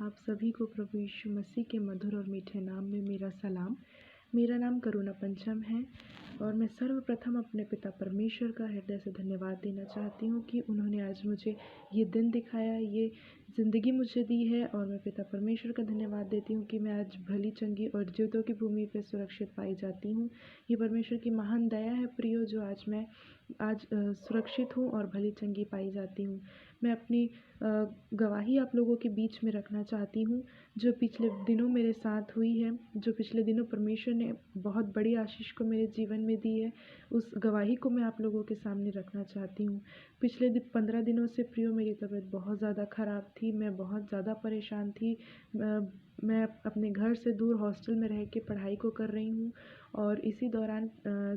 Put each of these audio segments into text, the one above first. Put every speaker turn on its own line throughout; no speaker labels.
आप सभी को प्रभु यीशु मसीह के मधुर और मीठे नाम में मेरा सलाम। मेरा नाम करुणा पंचम है और मैं सर्वप्रथम अपने पिता परमेश्वर का हृदय से धन्यवाद देना चाहती हूँ कि उन्होंने आज मुझे ये दिन दिखाया, ये ज़िंदगी मुझे दी है। और मैं पिता परमेश्वर का धन्यवाद देती हूँ कि मैं आज भली चंगी और जीवितों की भूमि पर सुरक्षित पाई जाती हूँ। ये परमेश्वर की महान दया है प्रियो, जो आज मैं सुरक्षित हूँ और भली चंगी पाई जाती हूँ। मैं अपनी गवाही आप लोगों के बीच में रखना चाहती हूँ, जो पिछले दिनों मेरे साथ हुई है, जो पिछले दिनों परमेश्वर ने बहुत बड़ी आशीष को मेरे जीवन में दी है। उस गवाही को मैं आप लोगों के सामने रखना चाहती हूँ। पिछले 15 दिनों से प्रियो मेरी तबीयत बहुत ज़्यादा ख़राब थी, मैं बहुत ज़्यादा परेशान थी। मैं अपने घर से दूर हॉस्टल में रह के पढ़ाई को कर रही हूँ और इसी दौरान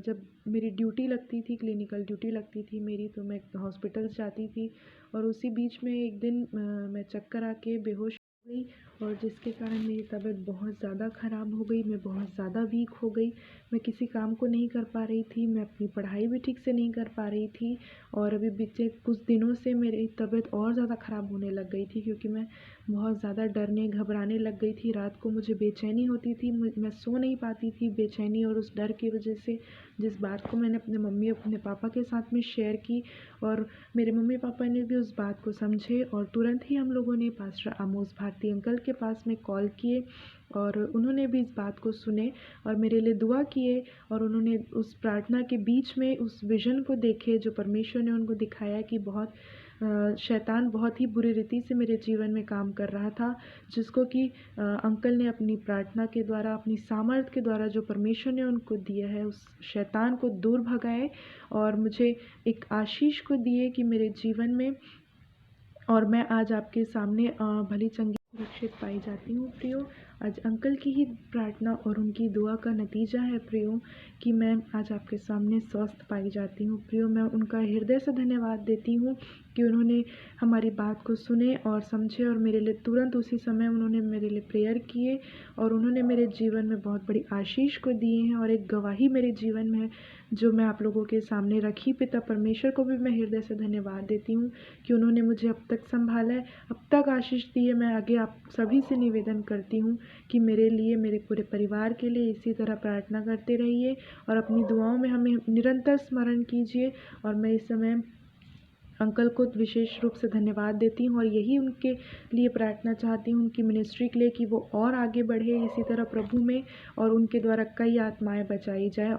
जब मेरी ड्यूटी लगती थी, क्लिनिकल ड्यूटी लगती थी मेरी, तो मैं हॉस्पिटल जाती थी और उसी बीच में एक दिन मैं चक्कर आके बेहोश हो गई और जिसके कारण मेरी तबीयत बहुत ज़्यादा ख़राब हो गई। मैं बहुत ज़्यादा वीक हो गई, मैं किसी काम को नहीं कर पा रही थी, मैं अपनी पढ़ाई भी ठीक से नहीं कर पा रही थी। और अभी बीते कुछ दिनों से मेरी तबीयत और ज़्यादा ख़राब होने लग गई थी, क्योंकि मैं बहुत ज़्यादा डरने घबराने लग गई थी। रात को मुझे बेचैनी होती थी, मैं सो नहीं पाती थी बेचैनी और उस डर की वजह से। जिस बात को मैंने अपने पापा के साथ में शेयर की और मेरे मम्मी पापा ने भी उस बात को समझे और तुरंत ही हम लोगों ने पास्टर आमोस भारती अंकल के पास में कॉल किए और उन्होंने भी इस बात को सुने और मेरे लिए दुआ किए। और उन्होंने उस प्रार्थना के बीच में उस विज़न को देखे जो परमेश्वर ने उनको दिखाया कि शैतान बहुत ही बुरी रीति से मेरे जीवन में काम कर रहा था, जिसको कि अंकल ने अपनी प्रार्थना के द्वारा, अपनी सामर्थ के द्वारा जो परमेश्वर ने उनको दिया है, उस शैतान को दूर भगाए और मुझे एक आशीष को दिए कि मेरे जीवन में और मैं आज आपके सामने भली चंगी सुरक्षित पाई जाती हूँ प्रियो। आज अंकल की ही प्रार्थना और उनकी दुआ का नतीजा है प्रियो कि मैं आज आपके सामने स्वस्थ पाई जाती हूँ प्रियो। मैं उनका हृदय से धन्यवाद देती हूँ कि उन्होंने हमारी बात को सुने और समझे और मेरे लिए तुरंत उसी समय उन्होंने मेरे लिए प्रेयर किए और उन्होंने मेरे जीवन में बहुत बड़ी आशीष को दिए हैं और एक गवाही मेरे जीवन में है जो मैं आप लोगों के सामने रखी। पिता परमेश्वर को भी मैं हृदय से धन्यवाद देती हूँ कि उन्होंने मुझे अब तक संभाला है, अब तक आशीष दी है। मैं आगे आप सभी से निवेदन करती हूँ कि मेरे लिए, मेरे पूरे परिवार के लिए इसी तरह प्रार्थना करते रहिए और अपनी दुआओं में हमें निरंतर स्मरण कीजिए। और मैं इस समय अंकल को विशेष रूप से धन्यवाद देती हूँ और यही उनके लिए प्रार्थना चाहती हूँ, उनकी मिनिस्ट्री के लिए, कि वो और आगे बढ़े इसी तरह प्रभु में और उनके द्वारा कई आत्माएं बचाई जाए।